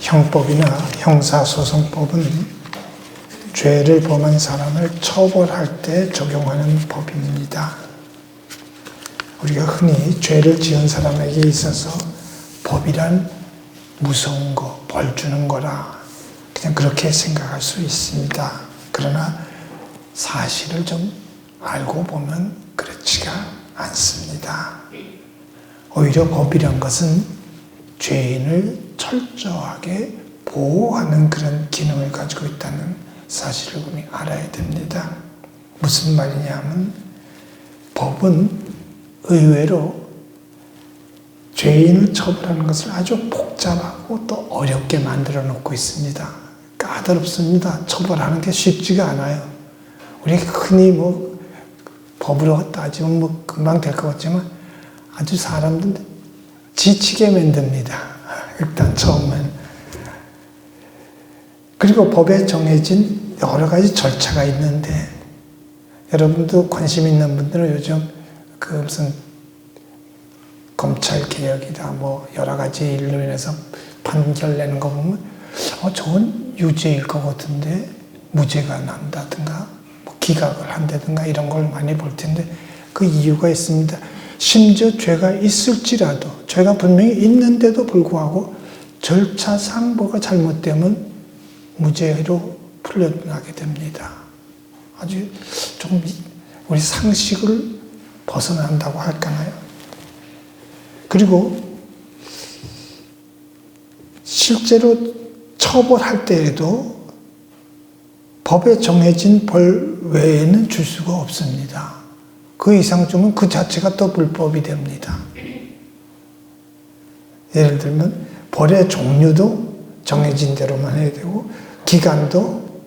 형법이나 형사소송법은 죄를 범한 사람을 처벌할 때 적용하는 법입니다. 우리가 흔히 죄를 지은 사람에게 있어서 법이란 무서운 거, 벌 주는 거라 그냥 그렇게 생각할 수 있습니다. 그러나 사실을 좀 알고 보면 그렇지가 않습니다. 오히려 법이란 것은 죄인을 철저하게 보호하는 그런 기능을 가지고 있다는 사실을 우리 알아야 됩니다. 무슨 말이냐 하면 법은 의외로 죄인을 처벌하는 것을 아주 복잡하고 또 어렵게 만들어 놓고 있습니다. 까다롭습니다. 처벌하는 게 쉽지가 않아요. 우리가 흔히 법으로 따지면 금방 될 것 같지만 아주 사람들 지치게 만듭니다. 일단 처음엔. 그리고 법에 정해진 여러 가지 절차가 있는데 여러분도 관심 있는 분들은 요즘 무슨 검찰 개혁이다 여러 가지 일로 인해서 판결 내는 거 보면 저건 유죄일 것 같은데 무죄가 난다든가 기각을 한다든가 이런 걸 많이 볼 텐데 그 이유가 있습니다. 심지어 죄가 있을지라도 죄가 분명히 있는데도 불구하고 절차상 뭐가 잘못되면 무죄로 풀려나게 됩니다. 아주 좀 우리 상식을 벗어난다고 할까요? 그리고 실제로 처벌할 때에도 법에 정해진 벌 외에는 줄 수가 없습니다. 그 이상 주면 그 자체가 또 불법이 됩니다. 예를 들면 벌의 종류도 정해진 대로만 해야 되고 기간도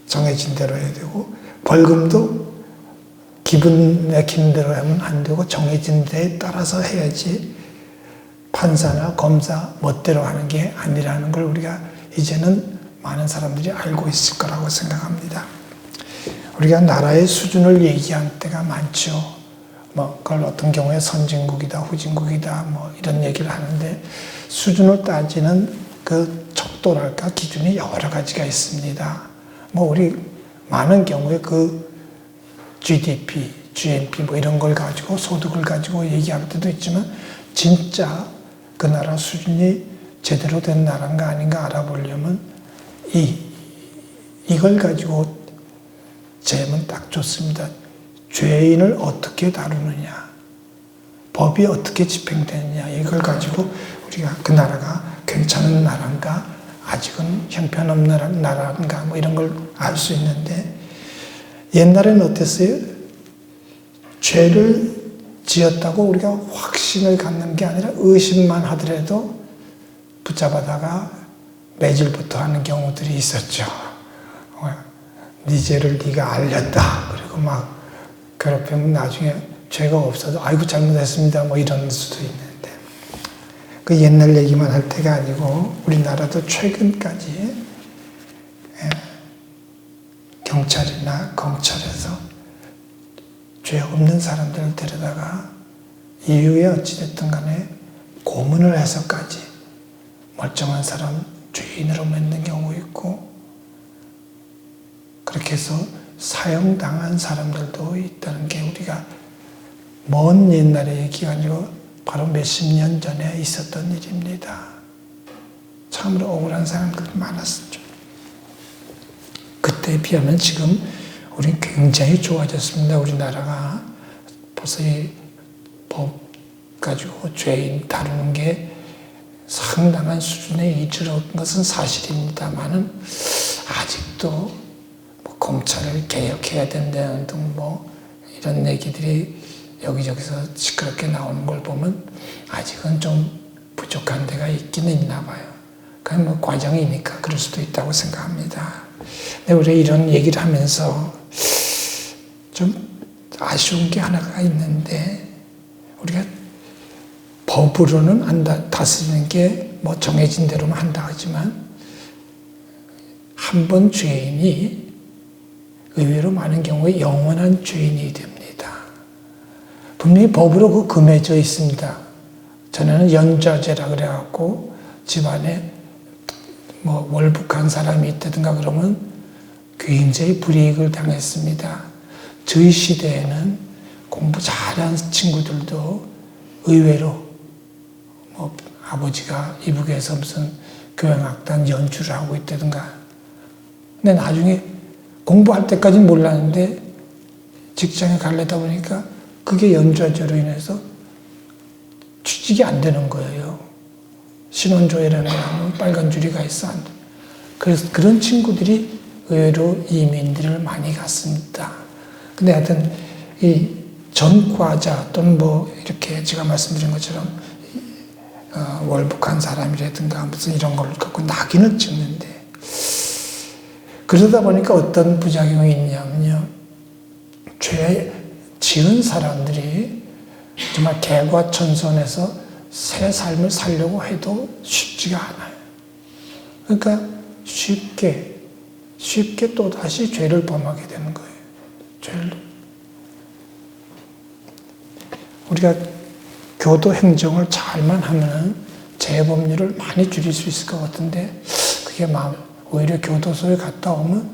정해진 대로 해야 되고 벌금도 기분 내키는 대로 하면 안 되고 정해진 데에 따라서 해야지 판사나 검사 멋대로 하는 게 아니라는 걸 우리가 이제는 많은 사람들이 알고 있을 거라고 생각합니다. 우리가 나라의 수준을 얘기할 때가 많죠. 그걸 어떤 경우에 선진국이다, 후진국이다, 이런 얘기를 하는데 수준을 따지는 그 척도랄까 기준이 여러 가지가 있습니다. 우리 많은 경우에 그 GDP, GNP 이런 걸 가지고 소득을 가지고 얘기할 때도 있지만 진짜 그 나라 수준이 제대로 된 나라인가 아닌가 알아보려면 이걸 가지고 재면 딱 좋습니다. 죄인을 어떻게 다루느냐, 법이 어떻게 집행되느냐 이걸 가지고 우리가 그 나라가 괜찮은 나라인가 아직은 형편없는 나라인가 이런 걸 알 수 있는데 옛날에는 어땠어요? 죄를 지었다고 우리가 확신을 갖는 게 아니라 의심만 하더라도 붙잡아다가 매질부터 하는 경우들이 있었죠. 네 죄를 네가 알렸다. 그리고 괴롭히면 나중에 죄가 없어도 아이고 잘못했습니다. 이런 수도 있는데 그 옛날 얘기만 할 때가 아니고 우리나라도 최근까지 경찰이나 검찰에서 죄 없는 사람들을 데려다가 이유에 어찌됐든 간에 고문을 해서까지 멀쩡한 사람 죄인으로 만든 경우 있고 그렇게 해서 사형당한 사람들도 있다는 게 우리가 먼 옛날의 얘기가 아니고 바로 몇십 년 전에 있었던 일입니다. 참으로 억울한 사람들이 많았었죠. 그때에 비하면 지금 우리는 굉장히 좋아졌습니다. 우리나라가 벌써 이 법 가지고 죄인 다루는 게 상당한 수준에 이르는 것은 사실입니다만은 아직도 검찰을 개혁해야 된다는 등 이런 얘기들이 여기저기서 시끄럽게 나오는 걸 보면 아직은 좀 부족한 데가 있기는 있나 봐요. 그냥 과정이니까 그럴 수도 있다고 생각합니다. 근데 우리 이런 얘기를 하면서 좀 아쉬운 게 하나가 있는데 우리가 법으로는 안 다스리는 게 정해진 대로만 한다 하지만 한 번 죄인이 의외로 많은 경우에 영원한 죄인이 됩니다. 분명히 법으로 그 금해져 있습니다. 전에는 연좌제라 그래갖고 집안에 뭐 월북한 사람이 있다든가 그러면 굉장히 불이익을 당했습니다. 저희 시대에는 공부 잘하는 친구들도 의외로 뭐 아버지가 이북에서 무슨 교향악단 연주를 하고 있다든가. 근데 나중에 공부할 때까지는 몰랐는데 직장에 가려다 보니까 그게 연좌제로 인해서 취직이 안 되는 거예요. 신원조회라는 거는 빨간 줄이 가 있어. 안 돼. 그래서 그런 친구들이 의외로 이민들을 많이 갔습니다. 근데 하여튼 이 전과자 또는 뭐 이렇게 제가 말씀드린 것처럼 월북한 사람이라든가 무슨 이런 걸 갖고 낙인을 찍는데 그러다 보니까 어떤 부작용이 있냐면요. 죄 지은 사람들이 정말 개과천선해서 새 삶을 살려고 해도 쉽지가 않아요. 그러니까 쉽게 또다시 죄를 범하게 되는 거예요. 우리가 교도 행정을 잘만 하면은 재범률을 많이 줄일 수 있을 것 같은데 그게 오히려 교도소에 갔다 오면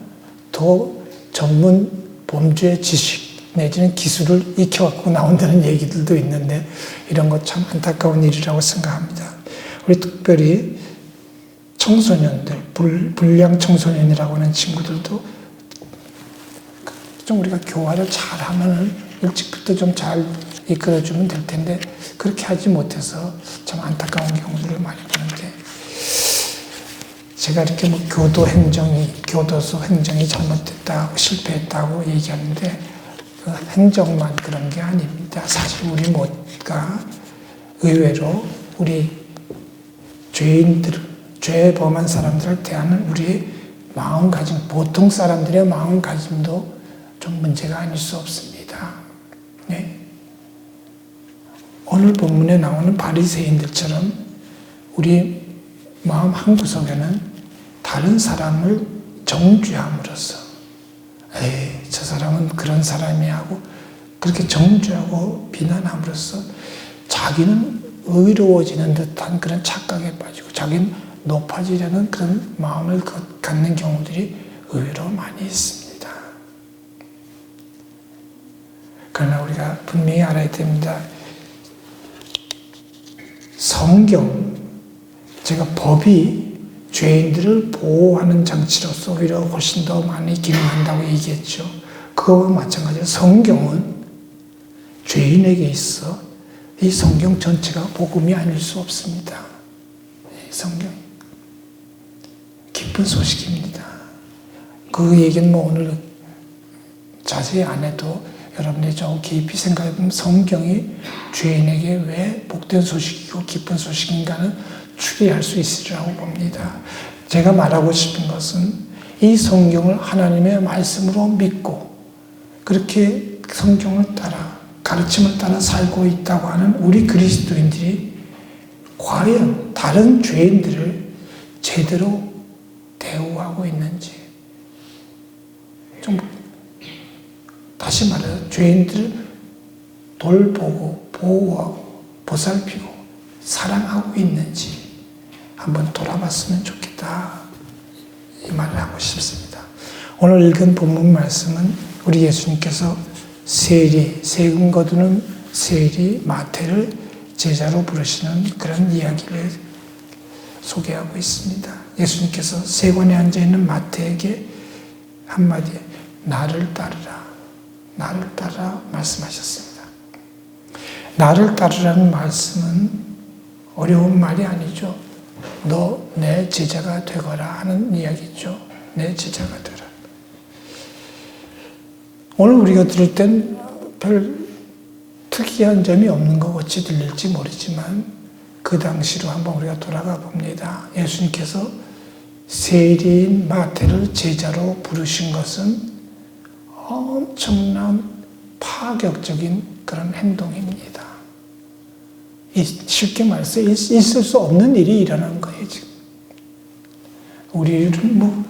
더 전문 범죄 지식 내지는 기술을 익혀갖고 나온다는 얘기들도 있는데 이런 것 참 안타까운 일이라고 생각합니다. 우리 특별히 청소년들, 불량 청소년이라고 하는 친구들도 좀 우리가 교화를 잘하면은 일찍부터 좀 잘 이끌어주면 될 텐데 그렇게 하지 못해서 참 안타까운 경우들을 많이 보는데 제가 이렇게 뭐 교도소 행정이 잘못됐다고 실패했다고 얘기하는데 그 행정만 그런 게 아닙니다. 사실 우리 모두가 의외로 우리 죄 범한 사람들을 대하는 우리의 마음가짐, 보통 사람들의 마음가짐도 좀 문제가 아닐 수 없습니다. 네. 오늘 본문에 나오는 바리새인들처럼 우리 마음 한구석에는 다른 사람을 정죄함으로써 저 사람은 그런 사람이야 하고 그렇게 정죄하고 비난함으로써 자기는 의로워지는 듯한 그런 착각에 빠지고 자기는 높아지려는 그런 마음을 갖는 경우들이 의외로 많이 있습니다. 그러나 우리가 분명히 알아야 됩니다. 성경, 제가 법이 죄인들을 보호하는 장치로서 오히려 훨씬 더 많이 기능한다고 얘기했죠. 그거와 마찬가지로 성경은 죄인에게 있어 이 성경 전체가 복음이 아닐 수 없습니다. 성경 기쁜 소식입니다. 그 얘기는 뭐 오늘 자세히 안 해도 여러분들이 좀 깊이 생각해보면 성경이 죄인에게 왜 복된 소식이고 기쁜 소식인가는 추리할 수 있으리라고 봅니다. 제가 말하고 싶은 것은 이 성경을 하나님의 말씀으로 믿고 그렇게 성경을 따라 가르침을 따라 살고 있다고 하는 우리 그리스도인들이 과연 다른 죄인들을 제대로 대우하고 있는지 좀 다시 말해서 죄인들을 돌보고 보호하고 보살피고 사랑하고 있는지 한번 돌아봤으면 좋겠다 이 말을 하고 싶습니다. 오늘 읽은 본문 말씀은 우리 예수님께서 세금 거두는 세리 마태를 제자로 부르시는 그런 이야기를 소개하고 있습니다. 예수님께서 세관에 앉아있는 마태에게 한마디 나를 따르라 말씀하셨습니다. 나를 따르라는 말씀은 어려운 말이 아니죠. 너 내 제자가 되거라 하는 이야기죠. 내 제자가 되라. 오늘 우리가 들을 땐 별 특이한 점이 없는 것 같이 들릴지 모르지만 그 당시로 한번 우리가 돌아가 봅니다. 예수님께서 세리인 마태를 제자로 부르신 것은 엄청난 파격적인 그런 행동입니다. 쉽게 말해서 있을 수 없는 일이 일어난 거예요, 지금. 우리는 뭐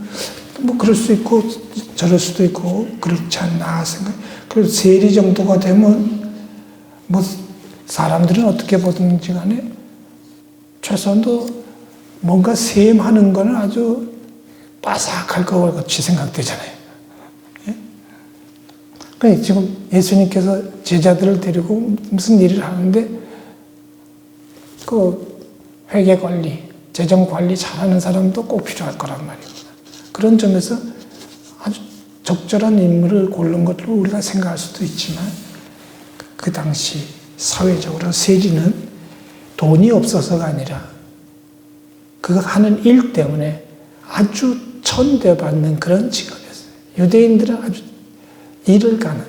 그럴 수 있고 저럴 수도 있고 그렇지 않나 생각. 그래서 세리 정도가 되면 뭐 사람들은 어떻게 보든지 간에 최소한도 뭔가 셈하는 거는 아주 바삭할 것 같이 생각되잖아요. 예? 그러니까 지금 예수님께서 제자들을 데리고 무슨 일을 하는데 그 회계 관리, 재정 관리 잘하는 사람도 꼭 필요할 거란 말입니다. 그런 점에서 아주 적절한 인물을 고른 것으로 우리가 생각할 수도 있지만 그 당시 사회적으로 세리는 돈이 없어서가 아니라 그가 하는 일 때문에 아주 천대받는 그런 직업이었어요. 유대인들은 아주 일을 가는.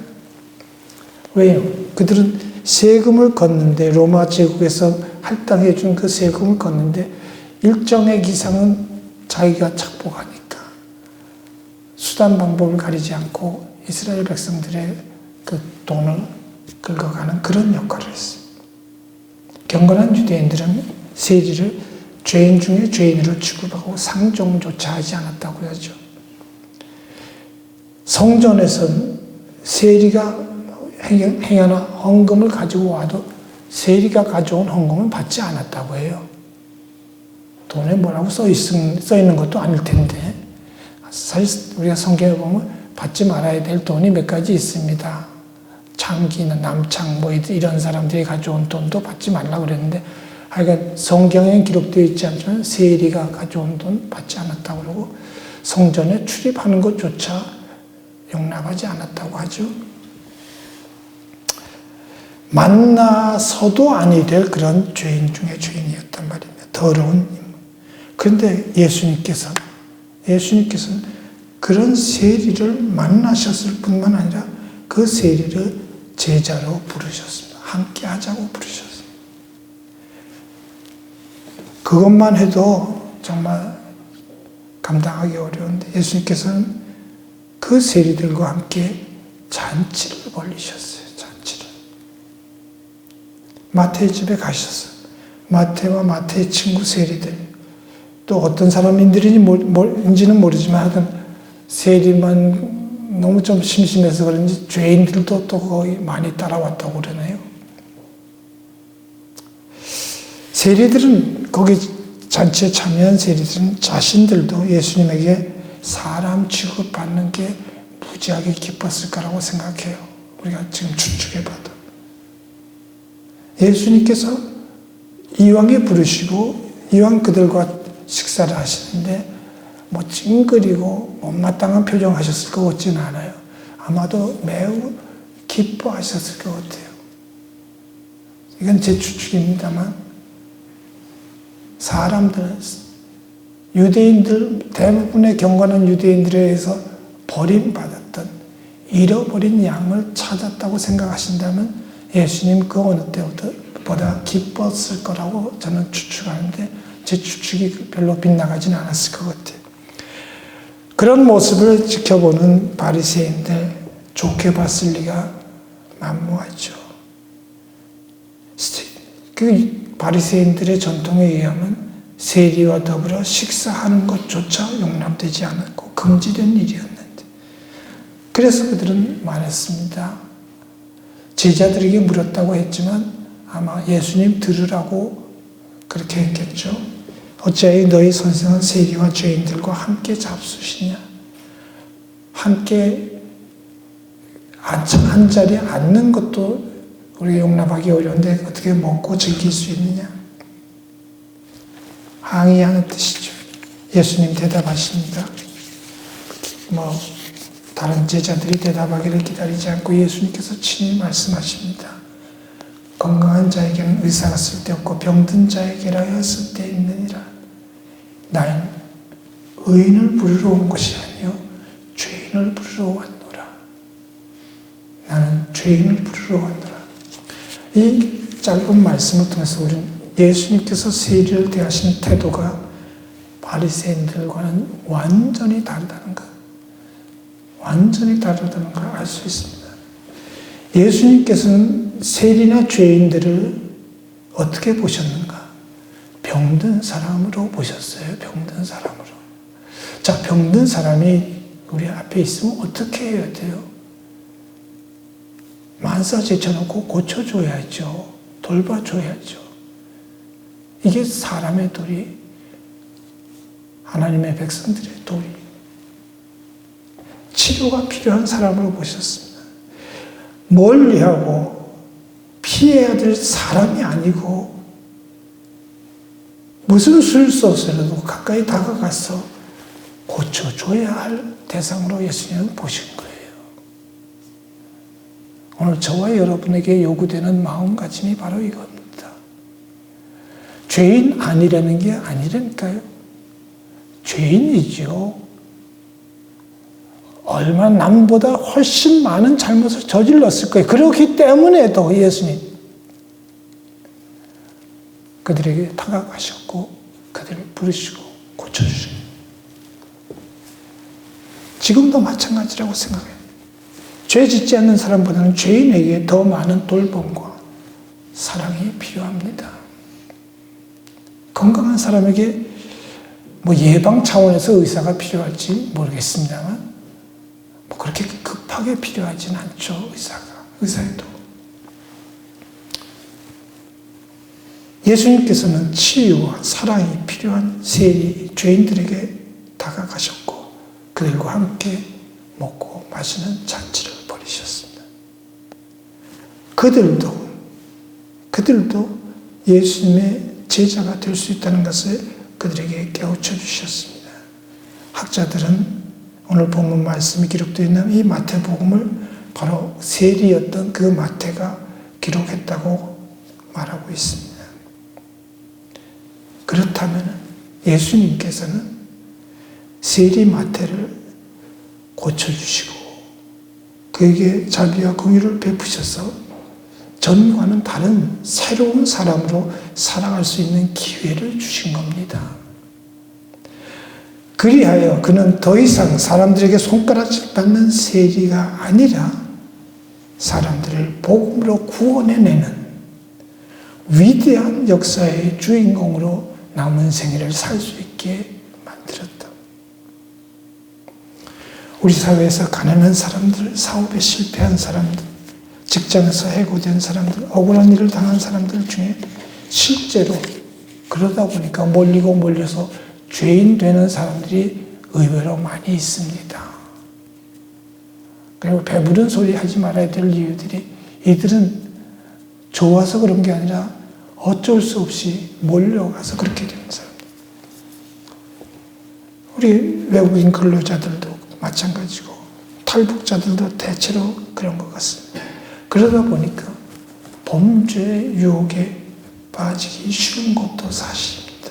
왜요? 그들은 세금을 걷는데 로마 제국에서 할당해 준 그 세금을 걷는데 일정액 이상은 자기가 착복하니까 수단 방법을 가리지 않고 이스라엘 백성들의 그 돈을 긁어가는 그런 역할을 했어요. 경건한 유대인들은 세리를 죄인 중에 죄인으로 취급하고 상종조차 하지 않았다고 하죠. 성전에서는 세리가 행여나 헌금을 가지고 와도 세리가 가져온 헌금을 받지 않았다고 해요. 돈에 뭐라고 써 있는 것도 아닐 텐데 사실 우리가 성경에 보면 받지 말아야 될 돈이 몇 가지 있습니다. 창기나 남창 뭐 이런 사람들이 가져온 돈도 받지 말라고 그랬는데 하여간 성경에 기록되어 있지 않지만 세리가 가져온 돈 받지 않았다고 그러고 성전에 출입하는 것조차 용납하지 않았다고 하죠. 만나서도 아니 될 그런 죄인 중에 죄인이었단 말입니다. 더러운 인물. 그런데 예수님께서는 그런 세리를 만나셨을 뿐만 아니라 그 세리를 제자로 부르셨습니다. 함께 하자고 부르셨습니다. 그것만 해도 정말 감당하기 어려운데 예수님께서는 그 세리들과 함께 잔치를 벌이셨어요. 잔치를. 마태의 집에 가셨어요. 마태와 마태의 친구 세리들, 또 어떤 사람인지는 모르지만 하여튼 세리만 너무 좀 심심해서 그런지 죄인들도 또 거의 많이 따라왔다고 그러네요. 세리들은 거기 잔치에 참여한 세리들은 자신들도 예수님에게 사람 취급받는 게 무지하게 기뻤을 거라고 생각해요. 우리가 지금 추측해봐도. 예수님께서 이왕에 부르시고 이왕 그들과 식사를 하시는데 뭐 찡그리고 못마땅한 표정 하셨을 것 같지는 않아요. 아마도 매우 기뻐하셨을 것 같아요. 이건 제 추측입니다만 사람들은 유대인들 대부분의 경건한 유대인들에 의해서 버림받았던 잃어버린 양을 찾았다고 생각하신다면 예수님 그 어느 때보다 기뻤을 거라고 저는 추측하는데 제 추측이 별로 빗나가지는 않았을 것 같아요. 그런 모습을 지켜보는 바리새인들 좋게 봤을 리가 만무하죠. 그 바리새인들의 전통에 의하면 세리와 더불어 식사하는 것조차 용납되지 않았고 금지된 일이었는데 그래서 그들은 말했습니다. 제자들에게 물었다고 했지만 아마 예수님 들으라고 그렇게 했겠죠. 어찌하여 너희 선생은 세리와 죄인들과 함께 잡수시냐? 함께 한 자리에 앉는 것도 우리가 용납하기 어려운데 어떻게 먹고 즐길 수 있느냐? 항의하는 뜻이죠. 예수님 대답하십니다. 다른 제자들이 대답하기를 기다리지 않고 예수님께서 친히 말씀하십니다. 건강한 자에게는 의사가 쓸데없고 병든 자에게라야 쓸데있느니라. 나는 의인을 부르러 온 것이 아니요 죄인을 부르러 왔노라. 나는 죄인을 부르러 왔노라. 이 짧은 말씀을 통해서 우리는 예수님께서 세리를 대하시는 태도가 바리새인들과는 완전히 다르다는 것, 완전히 다르다는 걸 알 수 있습니다. 예수님께서는 세리나 죄인들을 어떻게 보셨는가? 병든 사람으로 보셨어요. 병든 사람으로. 자, 병든 사람이 우리 앞에 있으면 어떻게 해야 돼요? 만사 제쳐놓고 고쳐줘야죠. 돌봐줘야죠. 이게 사람의 도리. 하나님의 백성들의 돌이 치료가 필요한 사람을 보셨습니다. 멀리하고 피해야 될 사람이 아니고 무슨 수일수 없어도 가까이 다가가서 고쳐줘야 할 대상으로 예수님은 보신 거예요. 오늘 저와 여러분에게 요구되는 마음가짐이 바로 이겁니다. 죄인 아니라는 게 아니라니까요. 죄인이죠. 얼마 남보다 훨씬 많은 잘못을 저질렀을 거예요. 그렇기 때문에도 예수님 그들에게 다가가셨고 그들을 부르시고 고쳐주시고 지금도 마찬가지라고 생각해요. 죄 짓지 않는 사람보다는 죄인에게 더 많은 돌봄과 사랑이 필요합니다. 건강한 사람에게 예방 차원에서 의사가 필요할지 모르겠습니다만 그렇게 급하게 필요하지는 않죠. 의사에도. 예수님께서는 치유와 사랑이 필요한 세리 죄인들에게 다가가셨고 그들과 함께 먹고 마시는 잔치를 벌이셨습니다. 그들도 예수님의 제자가 될 수 있다는 것을 그들에게 깨우쳐 주셨습니다. 학자들은 오늘 본문 말씀이 기록되어 있는 이 마태복음을 바로 세리였던 그 마태가 기록했다고 말하고 있습니다. 그렇다면 예수님께서는 세리 마태를 고쳐주시고 그에게 자비와 긍휼을 베푸셔서 전과는 다른 새로운 사람으로 살아갈 수 있는 기회를 주신 겁니다. 그리하여 그는 더 이상 사람들에게 손가락질 받는 세리가 아니라 사람들을 복음으로 구원해내는 위대한 역사의 주인공으로 남은 생애를 살 수 있게 만들었다. 우리 사회에서 가난한 사람들, 사업에 실패한 사람들, 직장에서 해고된 사람들, 억울한 일을 당한 사람들 중에 실제로 그러다 보니까 몰려서 죄인 되는 사람들이 의외로 많이 있습니다. 그리고 배부른 소리 하지 말아야 될 이유들이 이들은 좋아서 그런 게 아니라 어쩔 수 없이 몰려가서 그렇게 되는 사람들. 우리 외국인 근로자들도 마찬가지고 탈북자들도 대체로 그런 것 같습니다. 그러다 보니까 범죄 유혹에 빠지기 쉬운 것도 사실입니다.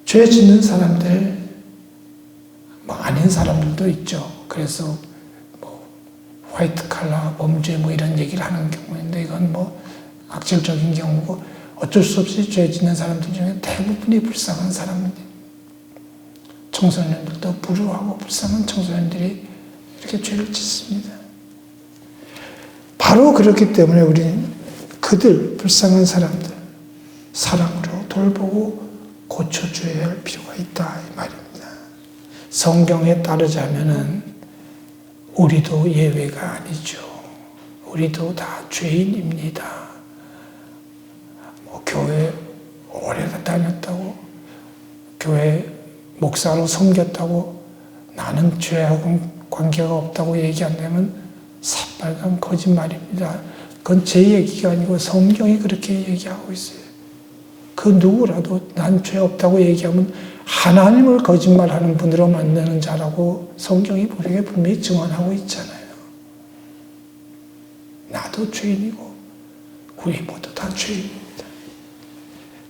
죄 짓는 사람들, 아닌 사람들도 있죠. 그래서 화이트 칼라 범죄 이런 얘기를 하는 경우인데 이건 악질적인 경우고 어쩔 수 없이 죄 짓는 사람들 중에 대부분이 불쌍한 사람입니다. 청소년들도 불우하고 불쌍한 청소년들이 이렇게 죄를 짓습니다. 바로 그렇기 때문에 우리는 그들, 불쌍한 사람들, 사랑으로 돌보고 고쳐줘야 할 필요가 있다 이 말입니다. 성경에 따르자면은 우리도 예외가 아니죠. 우리도 다 죄인입니다. 교회 오래 다녔다고, 교회 목사로 섬겼다고 나는 죄하고는 관계가 없다고 얘기한다면 새빨간 거짓말입니다. 그건 제 얘기가 아니고 성경이 그렇게 얘기하고 있어요. 그 누구라도 난 죄 없다고 얘기하면 하나님을 거짓말하는 분으로 만드는 자라고 성경이 우리에게 분명히 증언하고 있잖아요. 나도 죄인이고 우리 모두 다 죄인입니다.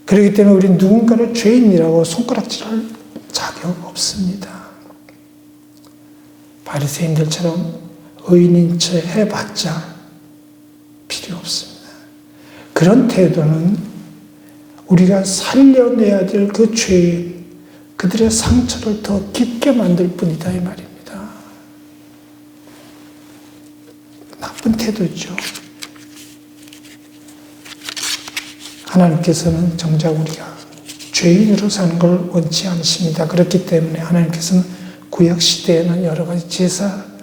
그렇기 때문에 우리는 누군가를 죄인이라고 손가락질할 자격 없습니다. 바리새인들처럼 의인인 체 해봤자 필요 없습니다. 그런 태도는 우리가 살려내야 될 그 죄인, 그들의 상처를 더 깊게 만들 뿐이다 이 말입니다. 나쁜 태도죠. 하나님께서는 정작 우리가 죄인으로 사는 걸 원치 않으십니다. 그렇기 때문에 하나님께서는 구약 시대에는 여러 가지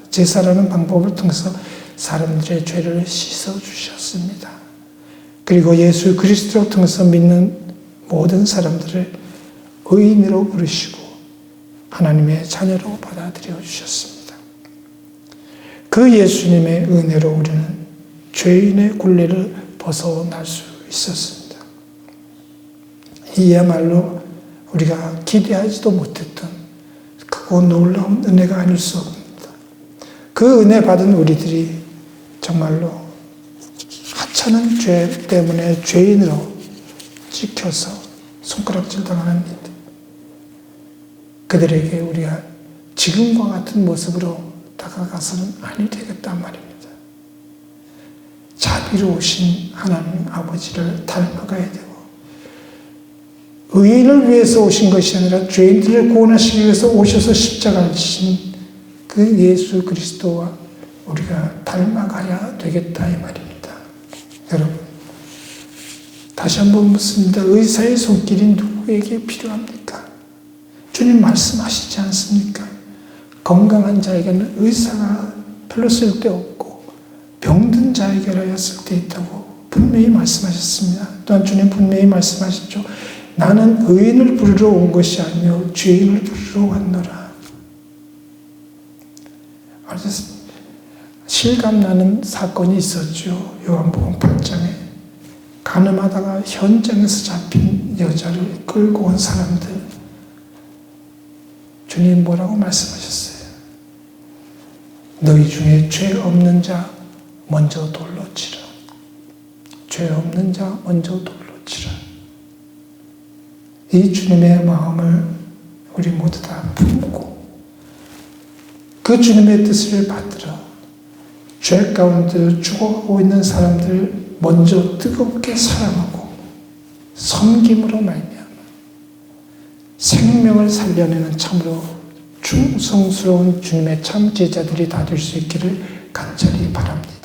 제사라는 방법을 통해서 사람들의 죄를 씻어 주셨습니다. 그리고 예수 그리스도를 통해서 믿는 모든 사람들을 의인으로 부르시고 하나님의 자녀로 받아들여 주셨습니다. 그 예수님의 은혜로 우리는 죄인의 굴레를 벗어날 수 있었습니다. 이야말로 우리가 기대하지도 못했던 크고 놀라운 은혜가 아닐 수 없습니다. 그 은혜 받은 우리들이 정말로 하찮은 죄 때문에 죄인으로 찍혀서 손가락질 당하는 일, 그들에게 우리가 지금과 같은 모습으로 다가가서는 아니 되겠단 말입니다. 자비로우신 하나님 아버지를 닮아가야 되고, 의인을 위해서 오신 것이 아니라 죄인들을 구원하시기 위해서 오셔서 십자가를 지신 그 예수 그리스도와 우리가 닮아가야 되겠다 이 말입니다. 여러분, 다시 한번 묻습니다. 의사의 손길이 누구에게 필요합니까? 주님 말씀하시지 않습니까? 건강한 자에게는 의사가 별로 쓸데없고 병든 자에게라야 쓸데있다고 분명히 말씀하셨습니다. 또한 주님 분명히 말씀하셨죠. 나는 의인을 부르러 온 것이 아니요 죄인을 부르러 왔노라. 실감나는 사건이 있었죠. 요한복음 8장에 간음하다가 현장에서 잡힌 여자를 끌고 온 사람들, 주님 뭐라고 말씀하셨어요? 너희 중에 죄 없는 자 먼저 돌로 치라. 죄 없는 자 먼저 돌로 치라. 이 주님의 마음을 우리 모두 다 품고 그 주님의 뜻을 받들어 죄 가운데 죽어가고 있는 사람들을 먼저 뜨겁게 사랑하고 섬김으로 말미암아 생명을 살려내는 참으로 충성스러운 주님의 참 제자들이 다 될 수 있기를 간절히 바랍니다.